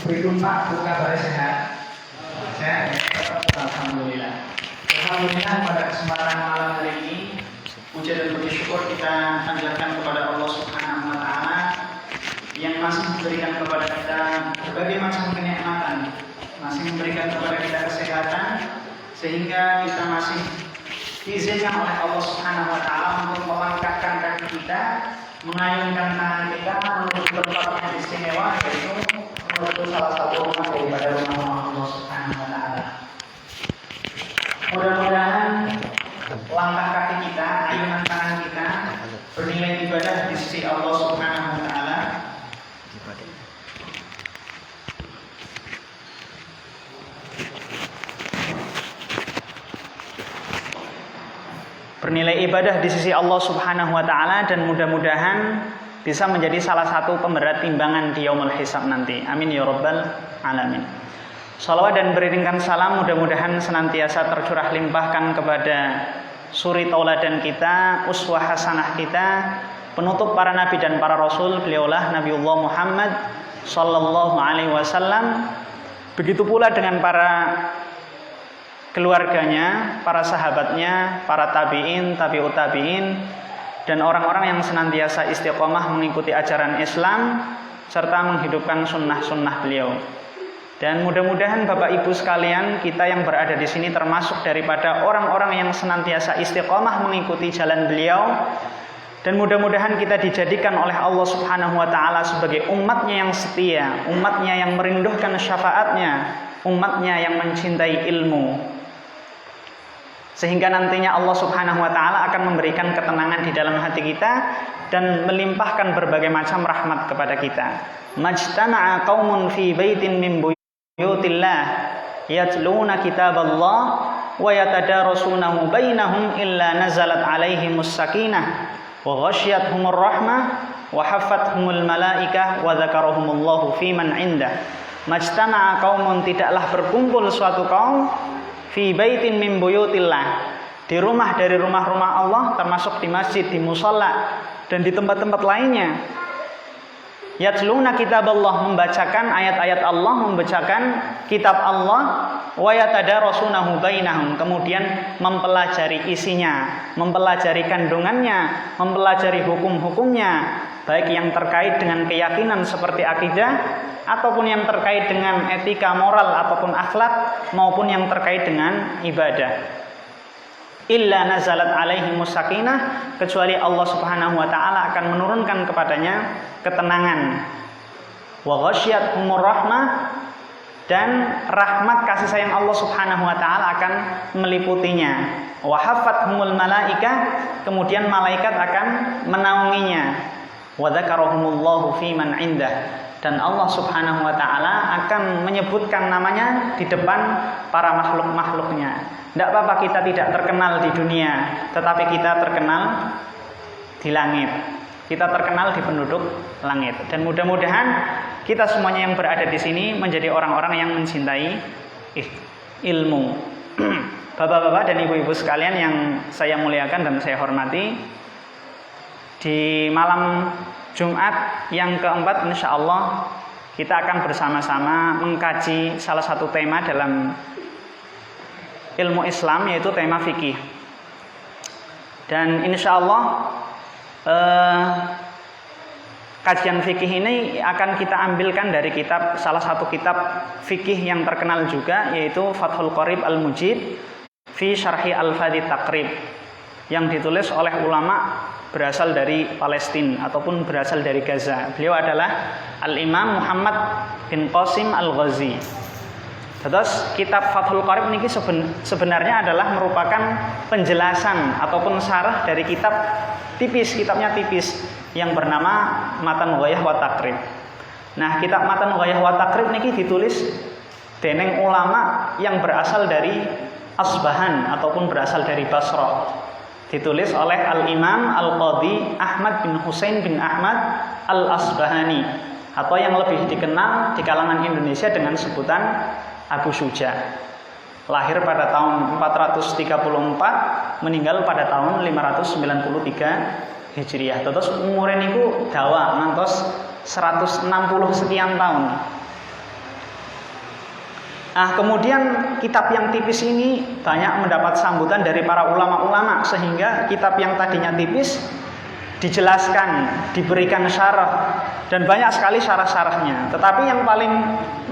Berikut Pak, buka kabar sehat. Sehat. Alhamdulillah. Alhamdulillah pada kesempatan malam hari ini puja dan puji syukur kita panjatkan kepada Allah Subhanahu wa taala yang masih memberikan kepada kita berbagai macam kenikmatan, masih memberikan kepada kita kesehatan sehingga kita masih diizinkan oleh Allah Subhanahu wa taala untuk melangkahkan kaki kita, mengayunkan tangan kita menuju tempat yang istimewa, yaitu menuju salah satu rumah daripada rumah Allah Subhanahu wa taala. Mudah-mudahan langkah kaki kita, ayunan tangan kita bernilai ibadah di sisi Allah Subhanahu wa taala. Bernilai ibadah di sisi Allah Subhanahu wa taala dan mudah-mudahan bisa menjadi salah satu pemberat timbangan di yaumul hisab nanti. Amin ya rabbal alamin. Shalawat dan beriringkan salam mudah-mudahan senantiasa tercurah limpahkan kepada suri tauladan kita, uswah hasanah kita, penutup para nabi dan para rasul, beliaulah Nabiullah Muhammad sallallahu alaihi wasallam. Begitu pula dengan para keluarganya, para sahabatnya, para tabi'in, tabi'ut tabi'in, dan orang-orang yang senantiasa istiqomah mengikuti ajaran Islam serta menghidupkan sunnah-sunnah beliau. Dan mudah-mudahan Bapak Ibu sekalian, kita yang berada di sini termasuk daripada orang-orang yang senantiasa istiqomah mengikuti jalan beliau. Dan mudah-mudahan kita dijadikan oleh Allah Subhanahu wa taala sebagai umatnya yang setia, umatnya yang merindukan syafaatnya, umatnya yang mencintai ilmu. Sehingga nantinya Allah Subhanahu wa taala akan memberikan ketenangan di dalam hati kita dan melimpahkan berbagai macam rahmat kepada kita. Majtama'a qaumun fi baitin min buyutillah yatluna kitaballah wa yatadarasunahu bainahum illa nazalat alaihimus sakinah wa ghasyiyatuhumur rahmah wa haffathumul malaikah wa dzakarahumullahu fi man 'indah. Majtama'a qaumun, tidaklah berkumpul suatu kaum fi baitin min buyutillah, di rumah dari rumah-rumah Allah, termasuk di masjid, di musalla dan di tempat-tempat lainnya. Yatluna kitaballah, membacakan ayat-ayat Allah, membacakan kitab Allah, wa yatadarasunahu bainahum, kemudian mempelajari isinya, mempelajari kandungannya, mempelajari hukum-hukumnya, baik yang terkait dengan keyakinan seperti akidah ataupun yang terkait dengan etika moral ataupun akhlak maupun yang terkait dengan ibadah. Illa nazalat alaihimus sakinah, kecuali Allah Subhanahu wa taala akan menurunkan kepadanya ketenangan. Wa ghasyiyatuhumur rahmah, dan rahmat kasih sayang Allah Subhanahu wa taala akan meliputinya. Wa haffathumul malaikah, kemudian malaikat akan menaunginya. Wa dzakarahumullahu fi man 'indah, dan Allah Subhanahu wa taala akan menyebutkan namanya di depan para makhluk-makhluknya. Tidak apa-apa kita tidak terkenal di dunia, tetapi kita terkenal di langit. Kita terkenal di penduduk langit. Dan mudah-mudahan kita semuanya yang berada di sini menjadi orang-orang yang mencintai ilmu. Bapak-bapak dan ibu-ibu sekalian yang saya muliakan dan saya hormati, di malam Jumat yang keempat, insya Allah kita akan bersama-sama mengkaji salah satu tema dalam ilmu Islam, yaitu tema fikih. Dan insya Allah kajian fikih ini akan kita ambilkan dari kitab, salah satu kitab fikih yang terkenal juga, yaitu Fathul Qorib Al-Mujib fi Syarhi Al-Fadhi Taqrib, yang ditulis oleh ulama berasal dari Palestina ataupun berasal dari Gaza. Beliau adalah Al-Imam Muhammad bin Qasim Al-Ghazi. Terus kitab Fathul Qorib ini sebenarnya adalah merupakan penjelasan ataupun syarah dari kitab tipis, kitabnya tipis yang bernama Matan Ghayah wa Taqrib. Nah, kitab Matan Ghayah wa Taqrib ini ditulis dening ulama yang berasal dari Asbahan ataupun berasal dari Basra. Ditulis oleh Al-Imam Al-Qadhi Ahmad bin Husain bin Ahmad Al-Asbahani, atau yang lebih dikenal di kalangan Indonesia dengan sebutan Abu Syuja. Lahir pada tahun 434, meninggal pada tahun 593 Hijriah. Terus umurnya niku dawa ngantos 160 sekian tahun. Nah, kemudian kitab yang tipis ini banyak mendapat sambutan dari para ulama-ulama, sehingga kitab yang tadinya tipis dijelaskan, diberikan syarah, dan banyak sekali syarah-syarahnya. Tetapi yang paling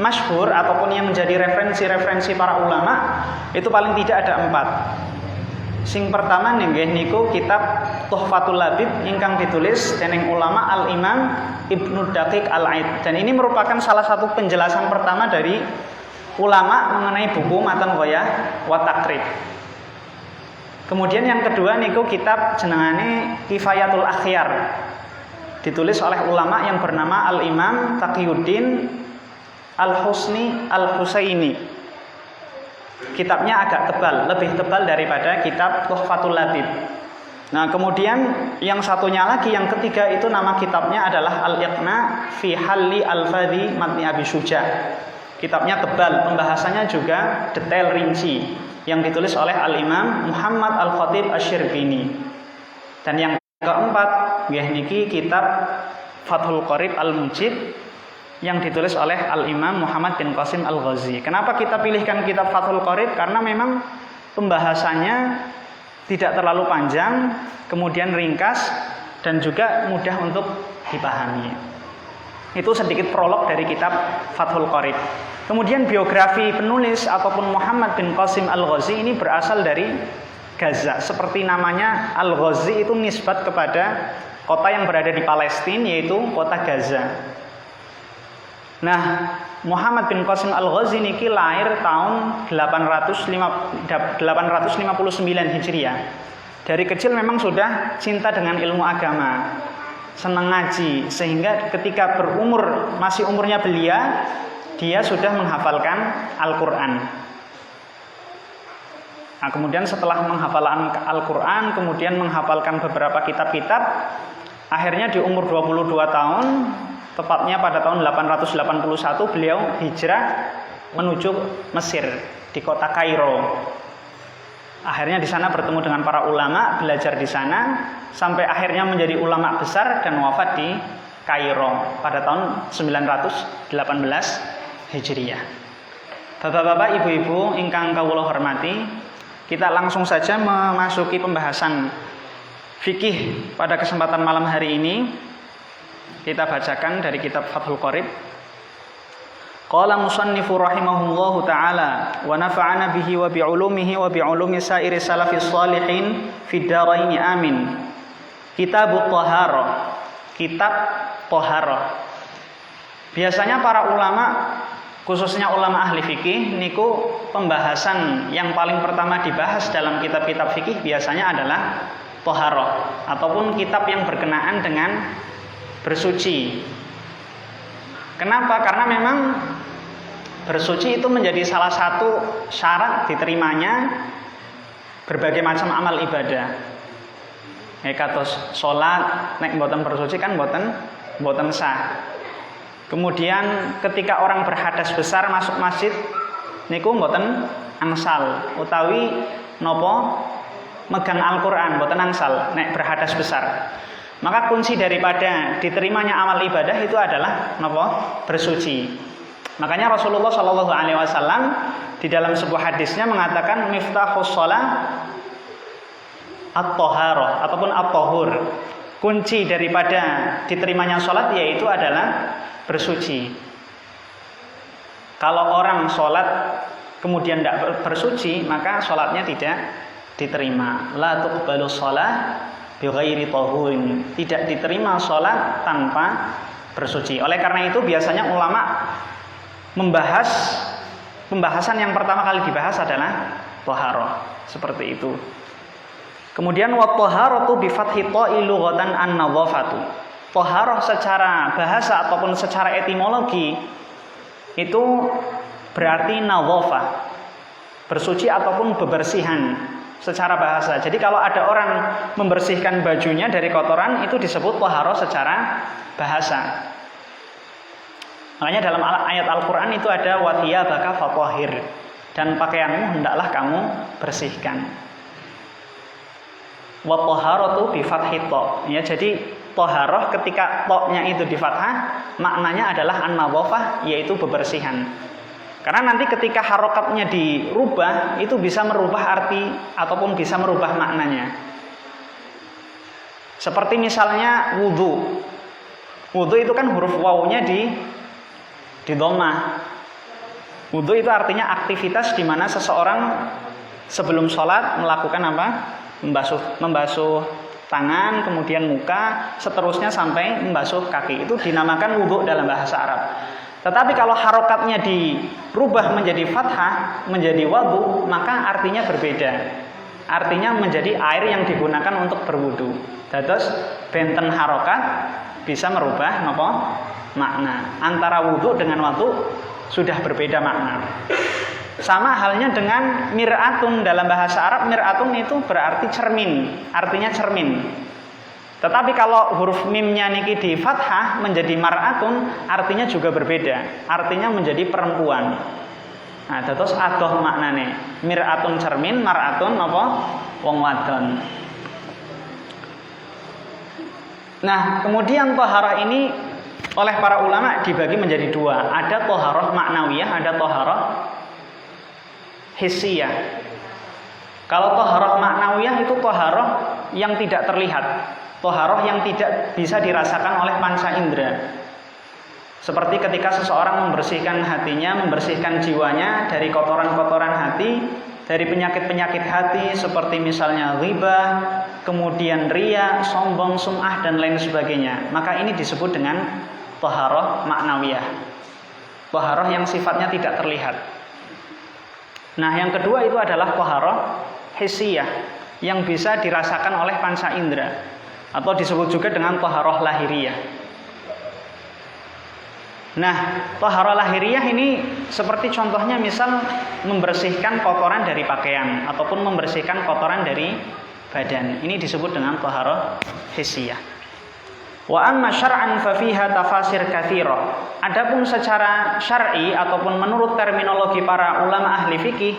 masyhur ataupun yang menjadi referensi-referensi para ulama itu paling tidak ada 4. Sing pertama nggih niku kitab Tuhfatul Labib ingkang ditulis dening ulama Al-Imam Ibnu Daqiq Al-Aid, dan ini merupakan salah satu penjelasan pertama dari ulama mengenai buku Matan Ghoyah wa Taqrib. Kemudian yang kedua niku kitab jenengane Kifayatul Akhyar, ditulis oleh ulama yang bernama Al-Imam Taqiyuddin Al-Husni Al-Husaini. Kitabnya agak tebal, lebih tebal daripada kitab Tuhfatul Labib. Nah, kemudian yang satunya lagi, yang ketiga itu nama kitabnya adalah Al-Iqna fi Halli Al-Fadhi Matni Abi Syuja. Kitabnya tebal, pembahasannya juga detail rinci, yang ditulis oleh Al-Imam Muhammad Al-Khatib Asy-Syirbini. Dan yang keempat, nggih niki kitab Fathul Qorib Al-Mujib yang ditulis oleh Al-Imam Muhammad bin Qasim Al-Ghazi. Kenapa kita pilihkan kitab Fathul Qorib? Karena memang pembahasannya tidak terlalu panjang, kemudian ringkas, dan juga mudah untuk dipahami. Itu sedikit prolog dari kitab Fathul Qorib. Kemudian biografi penulis ataupun Muhammad bin Qasim Al-Ghazi ini berasal dari Gaza. Seperti namanya, Al-Ghazi itu nisbat kepada kota yang berada di Palestina, yaitu kota Gaza. Nah, Muhammad bin Qasim Al-Ghazi niki lahir tahun 859 Hijriah. Dari kecil memang sudah cinta dengan ilmu agama, senang ngaji, sehingga ketika masih umurnya belia, dia sudah menghafalkan Al-Quran. Nah, kemudian setelah menghafalkan Al-Quran, kemudian menghafalkan beberapa kitab-kitab, akhirnya di umur 22 tahun, tepatnya pada tahun 881, beliau hijrah menuju Mesir, di kota Kairo. Akhirnya di sana bertemu dengan para ulama, belajar di sana, sampai akhirnya menjadi ulama besar dan wafat di Kairo pada tahun 918 Hijriah. Bapak-bapak, ibu-ibu ingkang kawula hormati, kita langsung saja memasuki pembahasan fikih pada kesempatan malam hari ini. Kita bacakan dari kitab Fathul Qorib. Qala musannifu rahimahullahu ta'ala wa nafa'ana bihi wa bi'ulumihi wa bi'ulumi sairi salafis salihin fid dharaini amin. Kitabut Thaharah. Kitab Thaharah. Biasanya para ulama, khususnya ulama ahli fikih, niku pembahasan yang paling pertama dibahas dalam kitab-kitab fikih biasanya adalah Thaharah, ataupun kitab yang berkenaan dengan bersuci. Kenapa? Karena memang bersuci itu menjadi salah satu syarat diterimanya berbagai macam amal ibadah. Kados salat nek mboten bersuci kan mboten sah. Kemudian ketika orang berhadas besar masuk masjid niku mboten angsal, utawi nopo megang Al-Qur'an mboten angsal nek berhadas besar. Maka kunci daripada diterimanya amal ibadah itu adalah nopo? Bersuci. Makanya Rasulullah Shallallahu Alaihi Wasallam di dalam sebuah hadisnya mengatakan miftahus shalah at-thaharah ataupun at-tahur. Kunci daripada diterimanya sholat yaitu adalah bersuci. Kalau orang sholat kemudian tidak bersuci, maka sholatnya tidak diterima. La tuqbalu shalah bighairi tahurin. Tidak diterima sholat tanpa bersuci. Oleh karena itu biasanya ulama membahas pembahasan yang pertama kali dibahas adalah thaharah. Seperti itu. Kemudian wa thaharatu bi fathi ta'i lughatan an-nadhafatu. Thaharah secara bahasa ataupun secara etimologi itu berarti nadhafah, bersuci ataupun bebersihan secara bahasa. Jadi kalau ada orang membersihkan bajunya dari kotoran itu disebut thaharah secara bahasa. Makanya dalam ayat Al-Qur'an itu ada wa thiyabaka fatahhir, dan pakaianmu hendaklah kamu bersihkan. Wa thaharatu bi fathi ta. Ya, jadi thaharah ketika ta-nya itu di fathah, maknanya adalah an-nadhafah, yaitu bebersihan. Karena nanti ketika harokatnya dirubah, itu bisa merubah arti ataupun bisa merubah maknanya. Seperti misalnya wudhu. Wudhu itu kan huruf wawunya di dhammah. Wudhu itu artinya aktivitas di mana seseorang sebelum sholat melakukan apa? Membasuh tangan, kemudian muka, seterusnya sampai membasuh kaki. Itu dinamakan wudhu dalam bahasa Arab. Tetapi kalau harokatnya dirubah menjadi fathah, menjadi wudhu, maka artinya berbeda. Artinya menjadi air yang digunakan untuk berwudhu. Dados benten harokat bisa merubah makna. Antara wudhu dengan wudhu sudah berbeda makna. Sama halnya dengan mir'atun. Dalam bahasa Arab mir'atun itu berarti cermin, artinya cermin. Tetapi kalau huruf mimnya niki di fathah menjadi mar'atun, artinya juga berbeda, artinya menjadi perempuan. Nah, terus adoh maknane. Mir'atun cermin, mar'atun apa? Wong wadon. Nah, kemudian toharah ini oleh para ulama dibagi menjadi dua. Ada toharah maknawiyah, ada toharah hissiyah. Kalau toharah maknawiyah itu toharah yang tidak terlihat, toharah yang tidak bisa dirasakan oleh panca indera. Seperti ketika seseorang membersihkan hatinya, membersihkan jiwanya dari kotoran-kotoran hati, dari penyakit-penyakit hati seperti misalnya ghibah, kemudian riya, sombong, sum'ah dan lain sebagainya. Maka ini disebut dengan toharah maknawiyah. Toharah yang sifatnya tidak terlihat. Nah, yang kedua itu adalah toharah hissiyah yang bisa dirasakan oleh panca indera atau disebut juga dengan toharah lahiriyah. Nah, toharah lahiriyah ini seperti contohnya misal membersihkan kotoran dari pakaian ataupun membersihkan kotoran dari badan. Ini disebut dengan toharah hissiyah. Wa amma syar'an fa fiha tafasir katsira. Adapun secara syar'i ataupun menurut terminologi para ulama ahli fikih,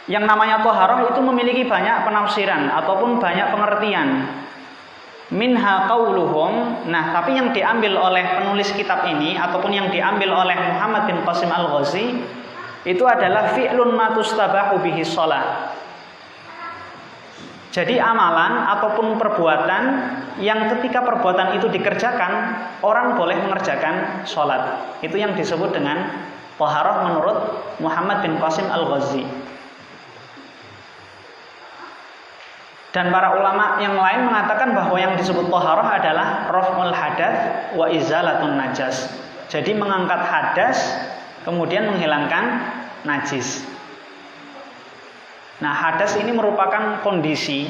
yang namanya toharah itu memiliki banyak penafsiran ataupun banyak pengertian. Minha qauluhum. Nah, tapi yang diambil oleh penulis kitab ini ataupun yang diambil oleh Muhammad bin Qasim Al-Ghazi itu adalah fi'lun ma tustabahu bihi shalah. Jadi amalan ataupun perbuatan yang ketika perbuatan itu dikerjakan, orang boleh mengerjakan sholat. Itu yang disebut dengan toharah menurut Muhammad bin Qasim Al-Ghazi. Dan para ulama yang lain mengatakan bahwa yang disebut toharah adalah raf'ul hadats wa izalatun najas. Jadi mengangkat hadas kemudian menghilangkan najis. Nah, hadas ini merupakan kondisi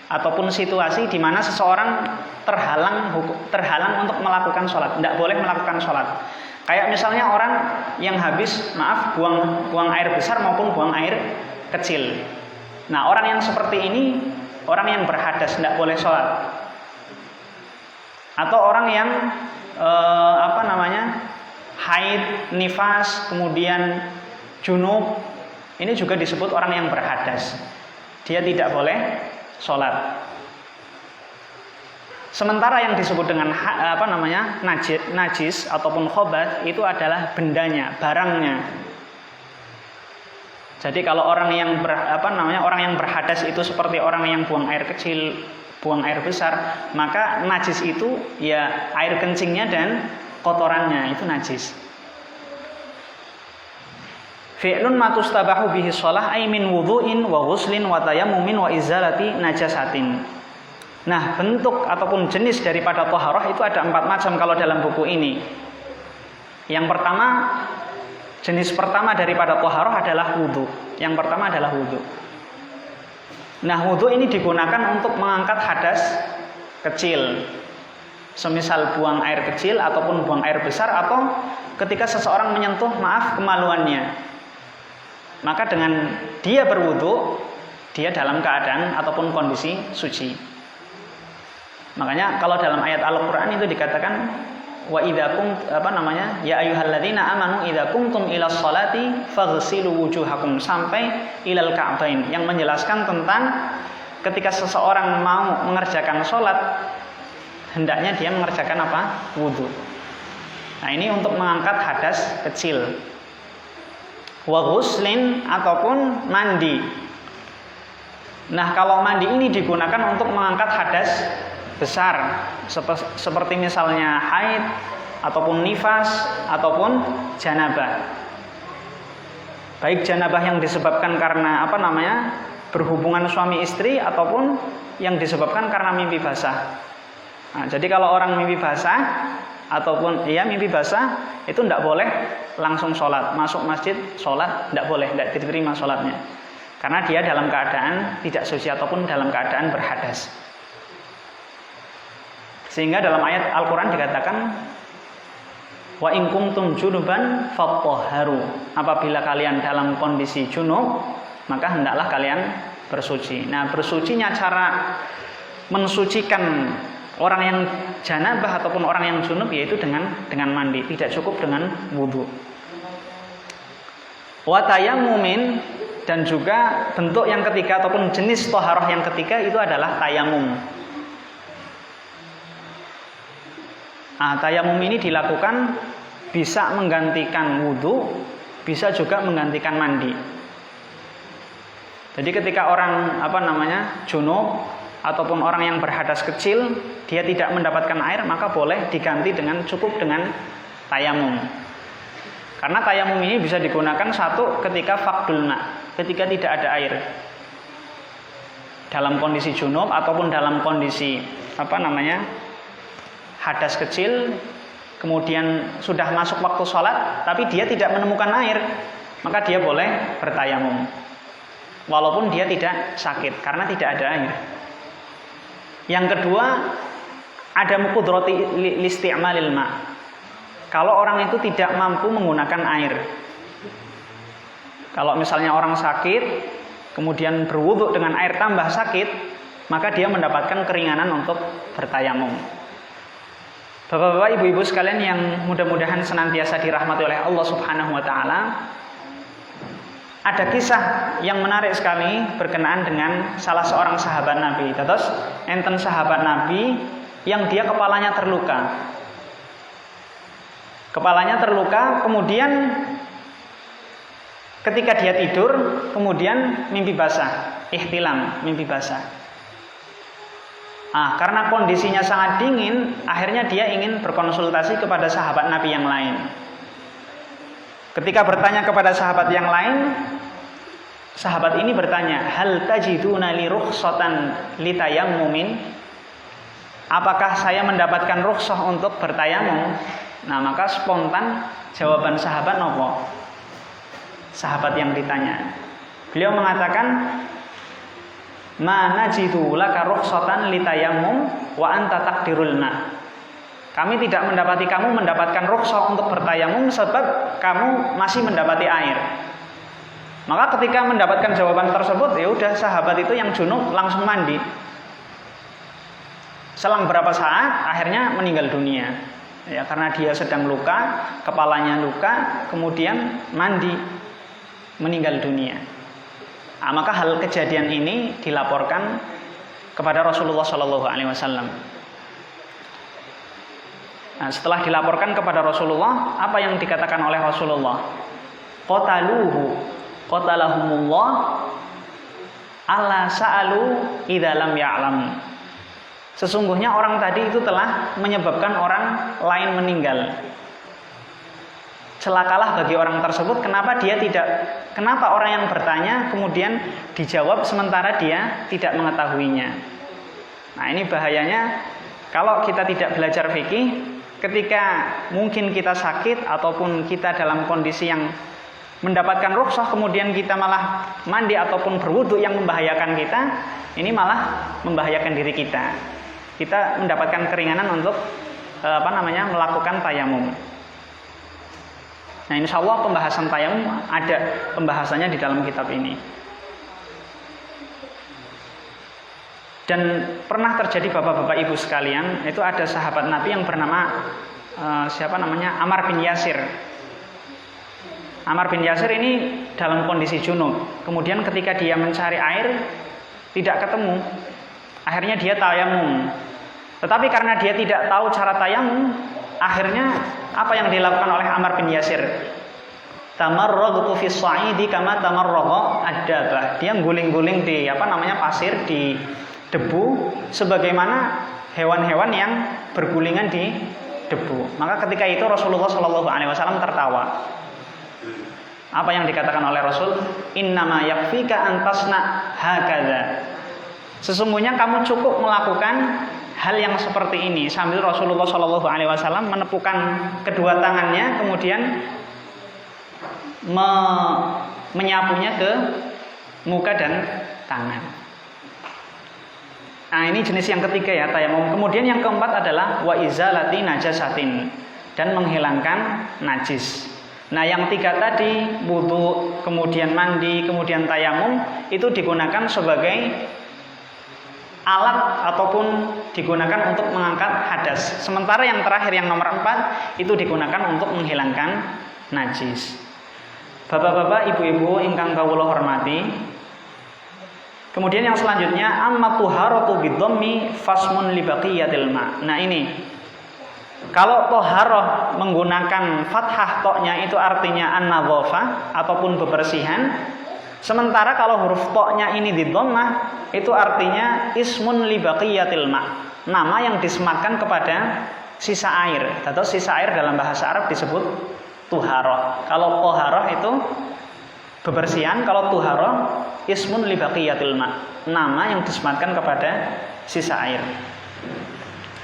ataupun situasi di mana seseorang terhalang untuk melakukan sholat, tidak boleh melakukan sholat. Kayak misalnya orang yang habis buang air besar maupun buang air kecil. Nah, orang yang seperti ini orang yang berhadas tidak boleh sholat. Atau orang yang haid, nifas, kemudian junub, ini juga disebut orang yang berhadas. Dia tidak boleh sholat. Sementara yang disebut dengan najis ataupun khobath itu adalah bendanya, barangnya. Jadi kalau orang yang berhadas itu seperti orang yang buang air kecil, buang air besar, maka najis itu ya air kencingnya dan kotorannya itu najis. Fi'lun ma tustabahu bihi shalah ay min wudhu'in wa ghuslin wa tayammumin wa izalati najasatin. Nah, bentuk ataupun jenis daripada toharah itu ada 4 macam kalau dalam buku ini. Yang pertama, jenis pertama daripada toharah adalah wudhu. Yang pertama adalah wudhu. Nah, wudhu ini digunakan untuk mengangkat hadas kecil. Semisal buang air kecil ataupun buang air besar, atau ketika seseorang menyentuh kemaluannya. Maka dengan dia berwudhu, dia dalam keadaan ataupun kondisi suci. Makanya kalau dalam ayat Al-Qur'an itu dikatakan wa idza ya ayyuhalladzina amanu idza qumtum ilas sholati faghsilu wujuhakum sampai ilal ka'bain, yang menjelaskan tentang ketika seseorang mau mengerjakan sholat hendaknya dia mengerjakan wudhu. Nah, ini untuk mengangkat hadas kecil. wa ghuslin ataupun mandi. Nah, kalau mandi ini digunakan untuk mengangkat hadas besar seperti misalnya haid ataupun nifas ataupun janabah. Baik janabah yang disebabkan karena berhubungan suami istri ataupun yang disebabkan karena mimpi basah. Nah, jadi kalau orang mimpi basah ataupun mimpi basah itu tidak boleh langsung sholat, masuk masjid sholat tidak boleh, tidak diterima sholatnya, karena dia dalam keadaan tidak suci ataupun dalam keadaan berhadas. Sehingga dalam ayat Al-Quran dikatakan wa in kuntum junuban fatahharu, apabila kalian dalam kondisi junub maka hendaklah kalian bersuci. Nah, bersucinya cara mensucikan orang yang janabah ataupun orang yang junub yaitu dengan mandi, tidak cukup dengan wudu. Wa tayammumin, dan juga bentuk yang ketiga ataupun jenis thaharah yang ketiga itu adalah tayamum. Nah, tayamum ini dilakukan bisa menggantikan wudu, bisa juga menggantikan mandi. Jadi ketika orang junub ataupun orang yang berhadas kecil, dia tidak mendapatkan air, maka boleh diganti cukup dengan tayamum. Karena tayamum ini bisa digunakan satu ketika faqdul ma, ketika tidak ada air. Dalam kondisi junub ataupun dalam kondisi hadas kecil, kemudian sudah masuk waktu sholat, tapi dia tidak menemukan air, maka dia boleh bertayamum. Walaupun dia tidak sakit, karena tidak ada air. Yang kedua, ada qudrati listi'malil ma'. Kalau orang itu tidak mampu menggunakan air. Kalau misalnya orang sakit, kemudian berwudu dengan air tambah sakit, maka dia mendapatkan keringanan untuk bertayamum. Bapak-bapak, ibu-ibu sekalian yang mudah-mudahan senantiasa dirahmati oleh Allah Subhanahu wa taala, ada kisah yang menarik sekali berkenaan dengan salah seorang sahabat Nabi. Terus enten sahabat Nabi yang dia kepalanya terluka. Kepalanya terluka, kemudian ketika dia tidur, kemudian mimpi basah, ihtilam, mimpi basah. Karena kondisinya sangat dingin, akhirnya dia ingin berkonsultasi kepada sahabat Nabi yang lain. Ketika bertanya kepada sahabat yang lain, sahabat ini bertanya, hal tajiduna li rukhsatan litayammumin? Apakah saya mendapatkan rukhsah untuk bertayamum? Nah, maka spontan jawaban sahabat nopo? Sahabat yang ditanya, beliau mengatakan, ma najidu laka rukhsatan litayammum wa anta taqdirul ma. Kami tidak mendapati kamu mendapatkan rukhsah untuk bertayamum sebab kamu masih mendapati air. Maka ketika mendapatkan jawaban tersebut, ya udah sahabat itu yang junub langsung mandi. Selang berapa saat akhirnya meninggal dunia. Ya, karena dia sedang luka, kepalanya luka, kemudian mandi, meninggal dunia. Maka hal kejadian ini dilaporkan kepada Rasulullah SAW. Nah, setelah dilaporkan kepada Rasulullah, apa yang dikatakan oleh Rasulullah? Qatalahumullah ala sa'alu idza lam ya'lam. Sesungguhnya orang tadi itu telah menyebabkan orang lain meninggal. Celakalah bagi orang tersebut, kenapa orang yang bertanya kemudian dijawab sementara dia tidak mengetahuinya. Nah, ini bahayanya kalau kita tidak belajar fikih. Ketika mungkin kita sakit ataupun kita dalam kondisi yang mendapatkan rukhsah, kemudian kita malah mandi ataupun berwudu yang membahayakan kita, ini malah membahayakan diri kita. Kita mendapatkan keringanan untuk melakukan tayamum. Nah, insya Allah pembahasan tayamum ada pembahasannya di dalam kitab ini. Dan pernah terjadi bapak-bapak ibu sekalian, itu ada sahabat Nabi yang bernama Ammar bin Yasir. Ammar bin Yasir ini dalam kondisi junub. Kemudian ketika dia mencari air tidak ketemu, akhirnya dia tayamum. Tetapi karena dia tidak tahu cara tayamum, akhirnya apa yang dilakukan oleh Ammar bin Yasir? Tamarragtu fis sa'idi kama tamarraga ad-dabah. Dia guling-guling di pasir, di debu sebagaimana hewan-hewan yang bergulingan di debu. Maka ketika itu Rasulullah Shallallahu alaihi wasallam tertawa. Apa yang dikatakan oleh Rasul? Innama yakfika an tasna hakadza. Sesungguhnya kamu cukup melakukan hal yang seperti ini, sambil Rasulullah Shallallahu alaihi wasallam menepukkan kedua tangannya kemudian menyapunya ke muka dan tangan. Nah, ini jenis yang ketiga ya, tayamum. Kemudian yang keempat adalah wa izalati najasatin, dan menghilangkan najis. Nah, yang tiga tadi, wudu, kemudian mandi, kemudian tayamum, itu digunakan sebagai alat ataupun digunakan untuk mengangkat hadas. Sementara yang terakhir, yang nomor 4, itu digunakan untuk menghilangkan najis. Bapak-bapak, ibu-ibu ingkang kawula hormati. Kemudian yang selanjutnya amma tuharatu bidhammi fasmun li baqiyatil ma. Nah, ini kalau toharoh menggunakan fathah toknya itu artinya an-nadhafah ataupun kebersihan. Sementara kalau huruf toknya ini di dhammah itu artinya ismun li baqiyatil ma. Nama yang disematkan kepada sisa air. Atau sisa air dalam bahasa Arab disebut tuharoh. Kalau toharoh itu kebersihan, kalau tuharoh ismun li baqiyatil ma. Nama yang disematkan kepada sisa air.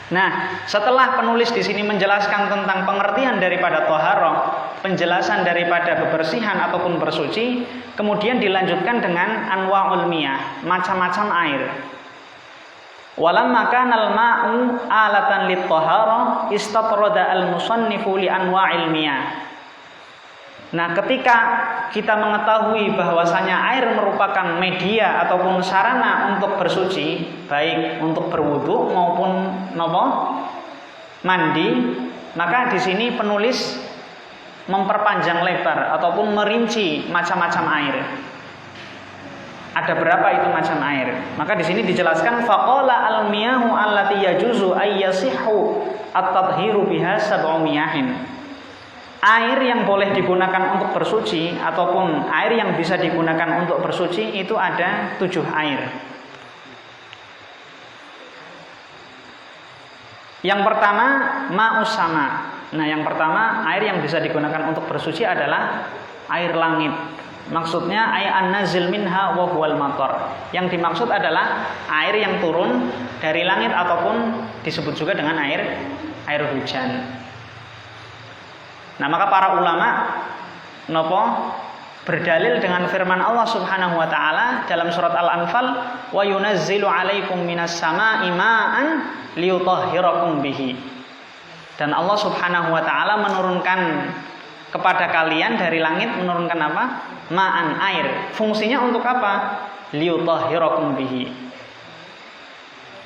Nah, setelah penulis di sini menjelaskan tentang pengertian daripada toharoh, penjelasan daripada kebersihan ataupun bersuci, kemudian dilanjutkan dengan anwa'ul miyah, macam-macam air. Walamma kana al-ma'u alatan lit-toharoh istatrada al-musannifu li anwa'il miyah. Nah, ketika kita mengetahui bahwasanya air merupakan media ataupun sarana untuk bersuci, baik untuk berwudu maupun mandi, maka di sini penulis memperpanjang lebar ataupun merinci macam-macam air. Ada berapa itu macam air? Maka di sini dijelaskan faqala al-miyahu allati yajuzu ay yasihhu at-tathhiru biha sab'u miyahin. Air yang boleh digunakan untuk bersuci ataupun air yang bisa digunakan untuk bersuci itu ada 7 air. Yang pertama ma'us sama. Nah, yang pertama air yang bisa digunakan untuk bersuci adalah air langit. Maksudnya ay an-nazil minha wa huwal matar. Yang dimaksud adalah air yang turun dari langit ataupun disebut juga dengan air hujan. Nah, maka para ulama berdalil dengan firman Allah Subhanahu wa taala dalam surat Al-Anfal, wa yunazzilu 'alaikum minas sama'i ma'an liyutahhirakum bihi. Dan Allah Subhanahu wa taala menurunkan kepada kalian dari langit, menurunkan apa? Ma'an, air. Fungsinya untuk apa? Liyutahhirakum bihi.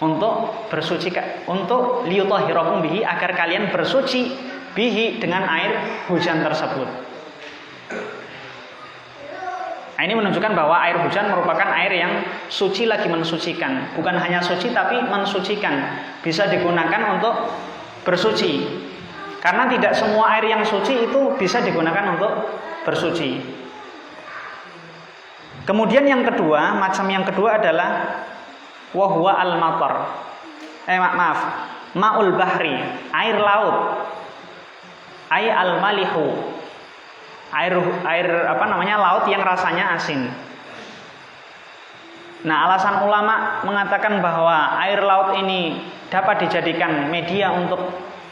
Untuk bersuci, untuk liyutahhirakum bihi, agar kalian bersuci bihi dengan air hujan tersebut. Nah, ini menunjukkan bahwa air hujan merupakan air yang suci lagi mensucikan. Bukan hanya suci tapi mensucikan. Bisa digunakan untuk bersuci. Karena tidak semua air yang suci itu bisa digunakan untuk bersuci. Kemudian yang kedua, macam yang kedua adalah wahwa al-matar. Ma'ul bahri, air laut. Ay al-malihu, air laut yang rasanya asin. Nah, alasan ulama mengatakan bahwa air laut ini dapat dijadikan media untuk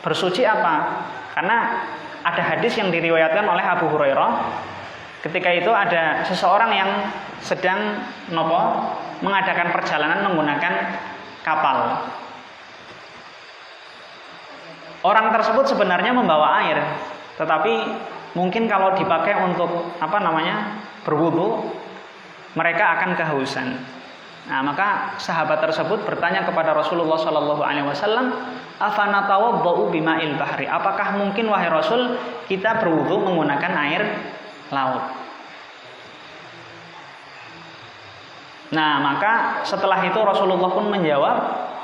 bersuci apa? Karena ada hadis yang diriwayatkan oleh Abu Hurairah. Ketika itu ada seseorang yang sedang mengadakan perjalanan menggunakan kapal. Orang tersebut sebenarnya membawa air, tetapi mungkin kalau dipakai untuk berwudu, mereka akan kehausan. Nah, maka sahabat tersebut bertanya kepada Rasulullah Shallallahu Alaihi Wasallam, afanatawaddau bima'il bahri. Apakah mungkin wahai Rasul kita berwudu menggunakan air laut? Nah, maka setelah itu Rasulullah pun menjawab,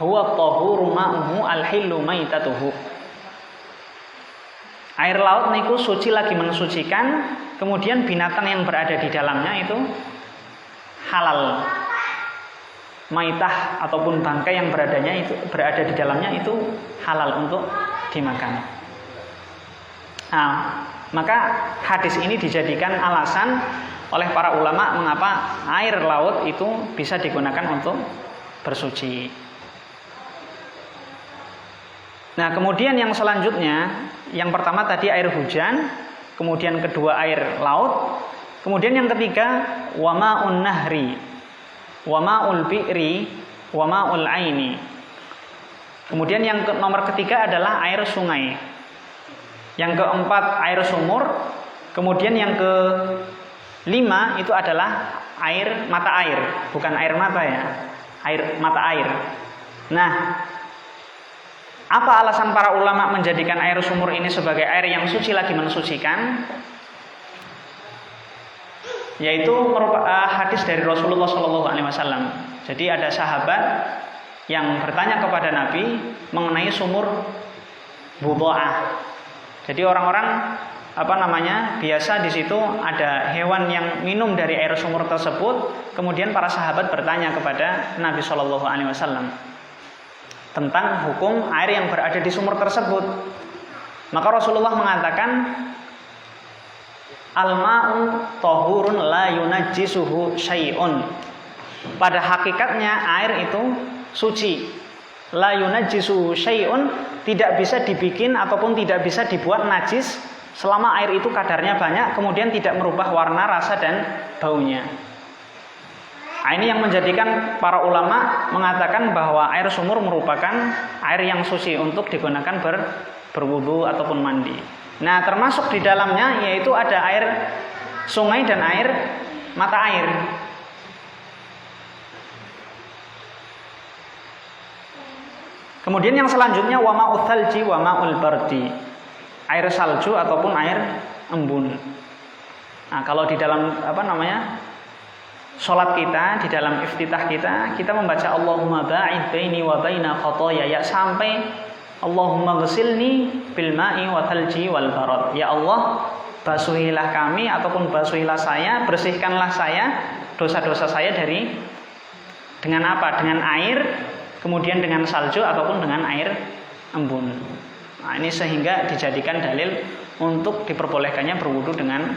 huwa tahuru ma'uhu al-hillu maitatuhu. Air laut niku suci lagi mensucikan, kemudian binatang yang berada di dalamnya itu halal. Maitah ataupun bangkai yang berada di dalamnya itu halal untuk dimakan. Nah, maka hadis ini dijadikan alasan oleh para ulama mengapa air laut itu bisa digunakan untuk bersuci. Nah, kemudian yang selanjutnya, yang pertama tadi air hujan, kemudian kedua air laut, kemudian yang ketiga wama'un nahri, wama'ul bi'ri, wama'ul aini. Kemudian yang nomor ketiga adalah air sungai. Yang keempat air sumur, kemudian yang kelima itu adalah air mata air, bukan air mata ya, air mata air. Nah, apa alasan para ulama menjadikan air sumur ini sebagai air yang suci lagi mensucikan? Yaitu hadis dari Rasulullah SAW. Jadi ada sahabat yang bertanya kepada Nabi mengenai sumur Budha'ah. Jadi orang-orang biasa di situ ada hewan yang minum dari air sumur tersebut. Kemudian para sahabat bertanya kepada Nabi SAW tentang hukum air yang berada di sumur tersebut. Maka Rasulullah mengatakan, al-ma'u tahurun la yunajjisuhu syai'un. Pada hakikatnya air itu suci. La yunajjisuhu syai'un, tidak bisa dibikin ataupun tidak bisa dibuat najis selama air itu kadarnya banyak, kemudian tidak merubah warna, rasa dan baunya. Nah, ini yang menjadikan para ulama mengatakan bahwa air sumur merupakan air yang suci untuk digunakan berwudu ataupun mandi. Nah, termasuk di dalamnya yaitu ada air sungai dan air mata air. Kemudian yang selanjutnya wama'ul thalji wama'ul bardi. Air salju ataupun air embun. Nah, kalau di dalam sholat kita, di dalam iftitah kita membaca Allahumma ba'id baini wa baina khotoyaya sampai Allahumma ghsilni bil ma'i wa thalji wal barad. Ya Allah, basuhilah kami ataupun basuhilah saya, bersihkanlah saya, dosa-dosa saya dengan apa? Dengan air, kemudian dengan salju ataupun dengan air embun. Nah, ini sehingga dijadikan dalil untuk diperbolehkannya berwudu dengan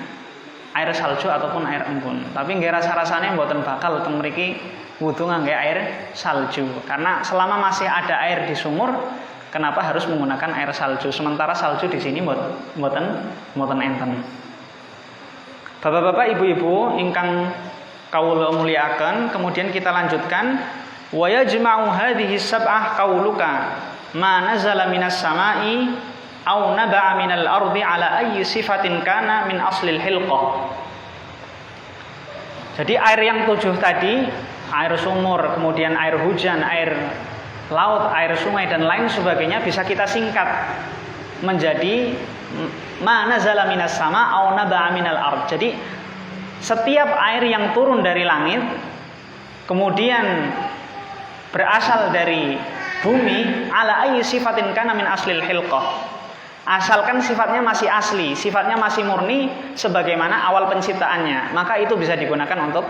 air salju ataupun air embun. Tapi nggih rasa-rasane mboten bakal teng mriki wudu ngangge air salju. Karena selama masih ada air di sumur, kenapa harus menggunakan air salju? Sementara salju di sini mboten enten. Bapak-bapak, ibu-ibu ingkang kawula mulyakaken, kemudian kita lanjutkan wa yajma'u hadhihi sab'ah qauluka ma nazala minas sama'i au naba'a minal ardi ala ayyi sifatin kana min aslil hilqah. Jadi air yang 7 tadi, air sumur, kemudian air hujan, air laut, air sungai dan lain sebagainya bisa kita singkat menjadi ma nazala minas sama au naba'a minal ard. Jadi setiap air yang turun dari langit kemudian berasal dari bumi ala ayyi sifatin kana min aslil hilqah. Asalkan sifatnya masih asli, sifatnya masih murni sebagaimana awal penciptaannya, maka itu bisa digunakan untuk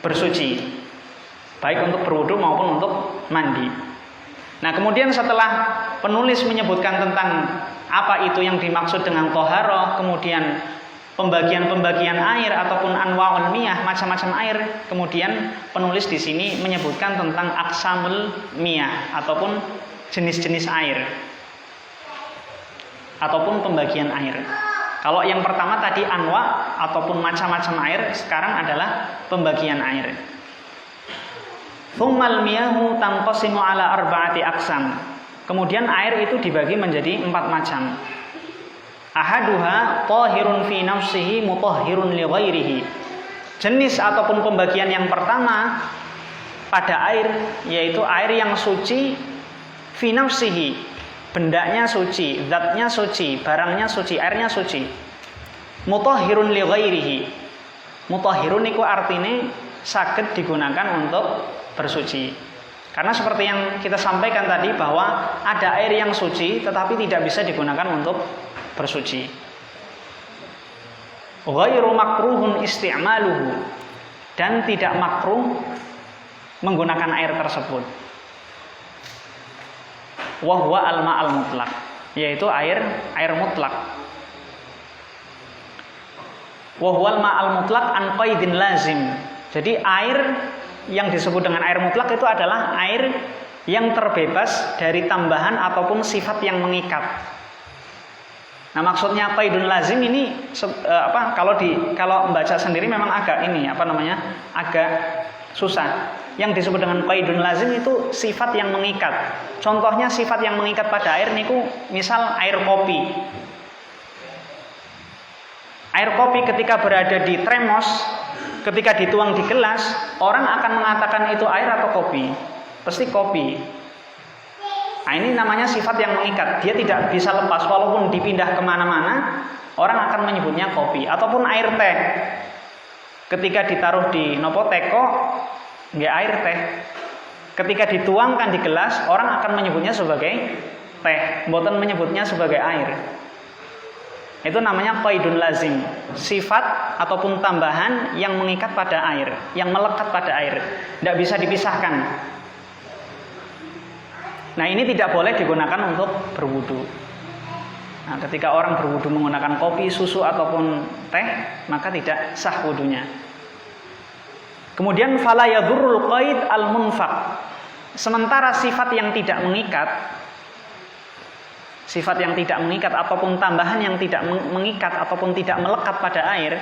bersuci, baik untuk berwudu maupun untuk mandi. Nah, kemudian setelah penulis menyebutkan tentang apa itu yang dimaksud dengan toharoh, kemudian pembagian-pembagian air ataupun anwa'ul miyah, macam-macam air, kemudian penulis di sini menyebutkan tentang aqsamul miyah ataupun jenis-jenis air ataupun pembagian air. Kalau yang pertama tadi anwa ataupun macam-macam air, sekarang adalah pembagian air. Tsummal miyahu tanqasimu ala arba'ati aqsam. Kemudian air itu dibagi menjadi 4 macam. Ahaduha tahirun fi nafsihi mutahhirun li ghairihi. Jenis ataupun pembagian yang pertama pada air yaitu air yang suci fi nafsihi. Bendanya suci, zatnya suci, barangnya suci, airnya suci. Mutahhirun li ghairihi. Mutahhirun iku artine saged digunakan untuk bersuci. Karena seperti yang kita sampaikan tadi bahwa ada air yang suci tetapi tidak bisa digunakan untuk bersuci. Ghairu makruhun isti'maluhu, dan tidak makruh menggunakan air tersebut. Wa huwa al-ma'al mutlaq, yaitu air mutlak. Wa huwa al-ma'al mutlaq an qaidin lazim. Jadi air yang disebut dengan air mutlak itu adalah air yang terbebas dari tambahan ataupun sifat yang mengikat. Nah, maksudnya qaidun lazim ini kalau membaca sendiri memang agak agak susah. Yang disebut dengan qaidun lazim itu sifat yang mengikat. Contohnya sifat yang mengikat pada air niku misal air kopi. Air kopi ketika berada di termos, ketika dituang di gelas, orang akan mengatakan itu air atau kopi. Pasti kopi. Nah, ini namanya sifat yang mengikat. Dia tidak bisa lepas walaupun dipindah kemana-mana, orang akan menyebutnya kopi. Ataupun air teh. Ketika ditaruh di nopo teko, nggak air teh. Ketika dituangkan di gelas, orang akan menyebutnya sebagai teh, bukan menyebutnya sebagai air. Itu namanya qaidun lazim, sifat ataupun tambahan yang mengikat pada air, yang melekat pada air, tidak bisa dipisahkan. Nah, ini tidak boleh digunakan untuk berwudu. Nah, ketika orang berwudu menggunakan kopi, susu ataupun teh, maka tidak sah wudunya. Kemudian fala yadurrul qaid al-munfaq. Sementara sifat yang tidak mengikat ataupun tambahan yang tidak mengikat ataupun tidak melekat pada air,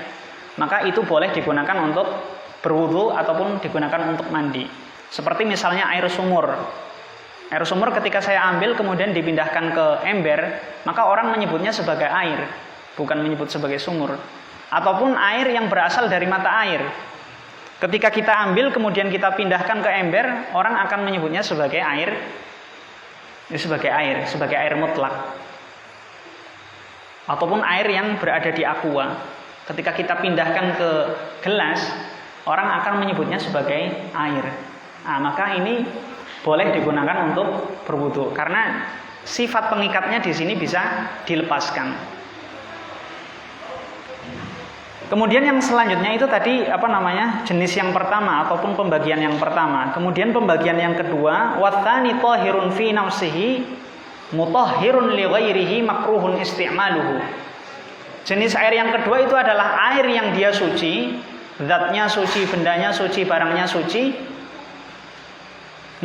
maka itu boleh digunakan untuk berwudu ataupun digunakan untuk mandi. Seperti misalnya air sumur. Air sumur ketika saya ambil kemudian dipindahkan ke ember, maka orang menyebutnya sebagai air, bukan menyebut sebagai sumur. Ataupun air yang berasal dari mata air. Ketika kita ambil kemudian kita pindahkan ke ember, orang akan menyebutnya sebagai air, sebagai air mutlak. Ataupun air yang berada di aqua. Ketika kita pindahkan ke gelas, orang akan menyebutnya sebagai air. Nah, maka ini boleh digunakan untuk berwudu karena sifat pengikatnya di sini bisa dilepaskan. Kemudian yang selanjutnya itu tadi jenis yang pertama ataupun pembagian yang pertama. Kemudian pembagian yang kedua, watsani tahirun fi nafsihi mutahhirun li ghairihi makruhun isti'maluhu. Jenis air yang kedua itu adalah air yang dia suci, zatnya suci, bendanya suci, barangnya suci.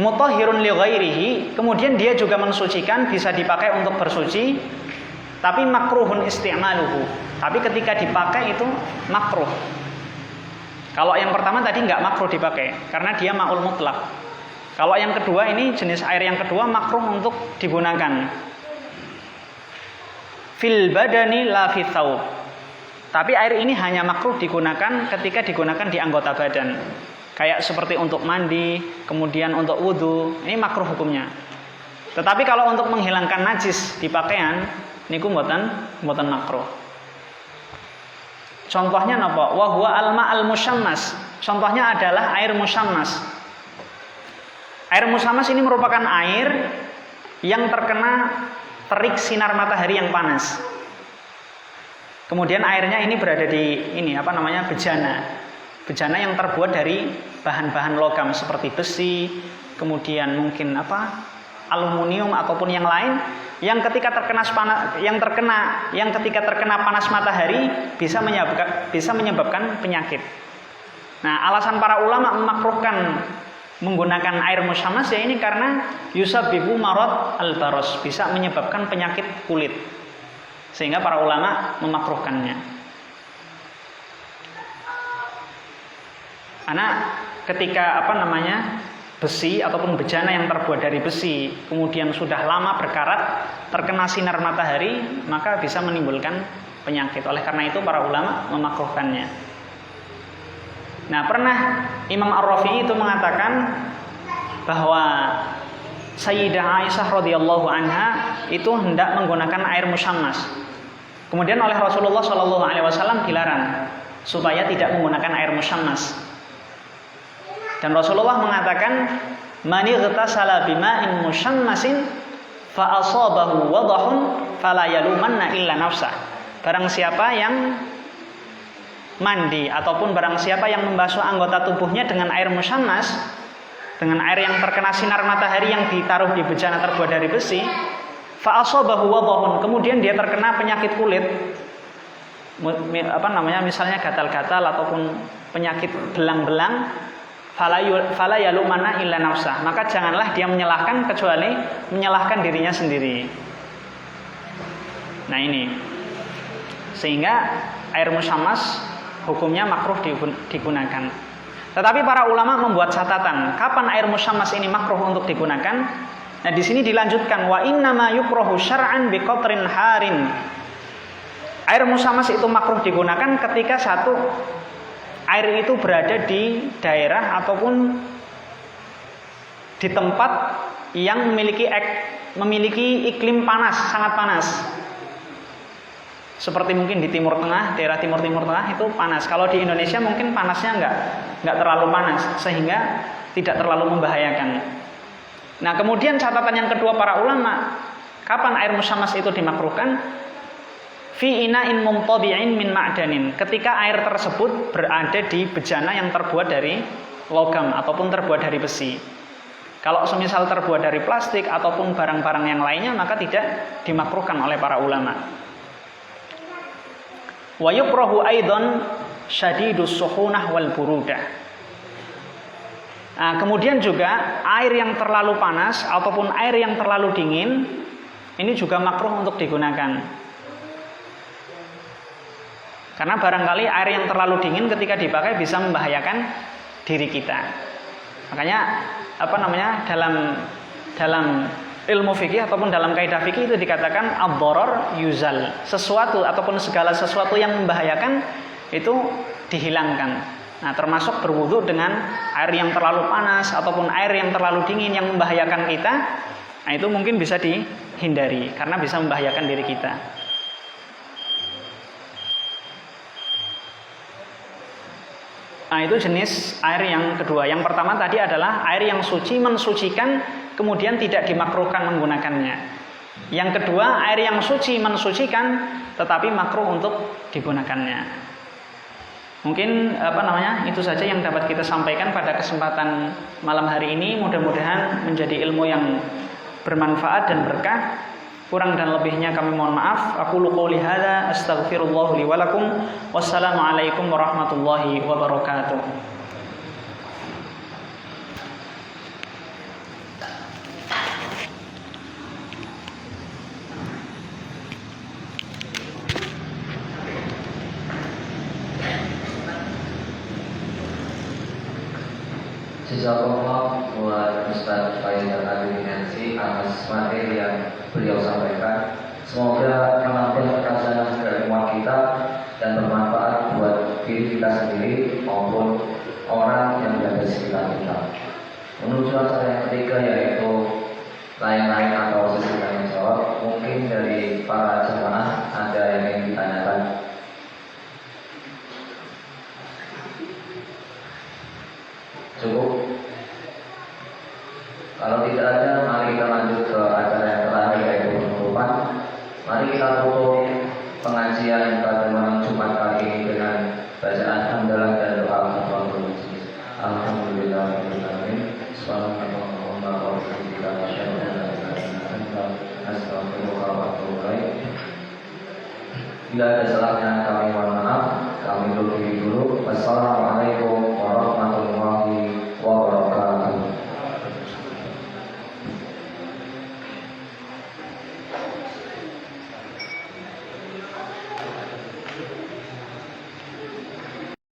Mutahhirun li ghairihi, kemudian dia juga mensucikan, bisa dipakai untuk bersuci, tapi makruhun isti'maluhu. Tapi ketika dipakai itu makruh. Kalau yang pertama tadi nggak makruh dipakai karena dia ma'ul mutlak. Kalau yang kedua ini jenis air yang kedua makruh untuk digunakan. Fil badani la fi thawb. Tapi air ini hanya makruh digunakan ketika digunakan di anggota badan. Kayak seperti untuk mandi, kemudian untuk wudu, ini makruh hukumnya. Tetapi kalau untuk menghilangkan najis di pakaian, niku mboten makruh. Contohnya napa? Wa huwa al-ma'al musyammas. Contohnya adalah air musyammas. Air musyammas ini merupakan air yang terkena terik sinar matahari yang panas. Kemudian airnya ini berada di bejana. Bejana yang terbuat dari bahan-bahan logam seperti besi, kemudian mungkin aluminium ataupun yang lain yang ketika terkena panas matahari bisa menyebabkan penyakit. Nah, alasan para ulama memakruhkan menggunakan air musyammas ya ini karena yusabbibu marad al-baros, bisa menyebabkan penyakit kulit. Sehingga para ulama memakruhkannya. Karena ketika besi ataupun bejana yang terbuat dari besi kemudian sudah lama berkarat terkena sinar matahari maka bisa menimbulkan penyakit. Oleh karena itu para ulama memakruhkannya. Nah, pernah Imam Ar-Rafi'i itu mengatakan bahwa Sayyidah Aisyah radhiyallahu anha itu hendak menggunakan air musyammas. Kemudian oleh Rasulullah SAW dilarang supaya tidak menggunakan air musyammas. Dan Rasulullah mengatakan, "Man ightasala bima'in musyammasin fa asabahu wadahun fala yalumanna illa nafsah. Barang siapa yang mandi ataupun barang siapa yang membasuh anggota tubuhnya dengan air musyammas, dengan air yang terkena sinar matahari yang ditaruh di bejana terbuat dari besi, fa asabahu wadhun, kemudian dia terkena penyakit kulit, misalnya gatal-gatal ataupun penyakit belang-belang, fala yalumanna illa nafsah, maka janganlah dia menyalahkan kecuali menyalahkan dirinya sendiri. Nah ini, sehingga air musyammas hukumnya makruh digunakan. Tetapi para ulama membuat catatan kapan air musyammas ini makruh untuk digunakan. Nah di sini dilanjutkan wa innama yukrahu syar'an biqatrin harin. Air musyammas itu makruh digunakan ketika satu, air itu berada di daerah ataupun di tempat yang memiliki iklim panas, sangat panas. Seperti mungkin di Timur Tengah, daerah Timur Tengah itu panas. Kalau di Indonesia mungkin panasnya nggak terlalu panas, sehingga tidak terlalu membahayakan. Nah kemudian catatan yang kedua para ulama, kapan air musyammas itu dimakruhkan? Fi ina'in mumtadi'in min ma'danin, ketika air tersebut berada di bejana yang terbuat dari logam ataupun terbuat dari besi. Kalau semisal terbuat dari plastik ataupun barang-barang yang lainnya, maka tidak dimakruhkan oleh para ulama. Wa yukrahu aidan syadidus suhunah wal burudah. Nah, kemudian juga air yang terlalu panas ataupun air yang terlalu dingin ini juga makruh untuk digunakan. Karena barangkali air yang terlalu dingin ketika dipakai bisa membahayakan diri kita. Makanya dalam ilmu fikih ataupun dalam kaidah fikih itu dikatakan ad-dharar yuzal. Sesuatu ataupun segala sesuatu yang membahayakan itu dihilangkan. Nah, termasuk berwudu dengan air yang terlalu panas ataupun air yang terlalu dingin yang membahayakan kita. Nah, itu mungkin bisa dihindari karena bisa membahayakan diri kita. Nah itu jenis air yang kedua. Yang pertama tadi adalah air yang suci, mensucikan, kemudian tidak dimakruhkan menggunakannya. Yang kedua air yang suci, mensucikan, tetapi makruh untuk digunakannya. Mungkin itu saja yang dapat kita sampaikan pada kesempatan malam hari ini. Mudah-mudahan menjadi ilmu yang bermanfaat dan berkah. Kurang dan lebihnya kami mohon maaf. Aqulu qouli hadza astaghfirullah li wa lakum. Wassalamualaikum warahmatullahi wabarakatuh. Jazakallah buat Ustaz Faizal Al-Dinansi atas materi yang beliau sampaikan. Semoga menambah khazanah keilmuan kita dan bermanfaat buat diri kita sendiri maupun orang yang berada di sekitar kita. Menuju acara yang ketiga yaitu lain-lain atau sesi tanya jawab. Mungkin dari para jemaah ada yang ingin ditanyakan. Cukup. Kalau tidak ada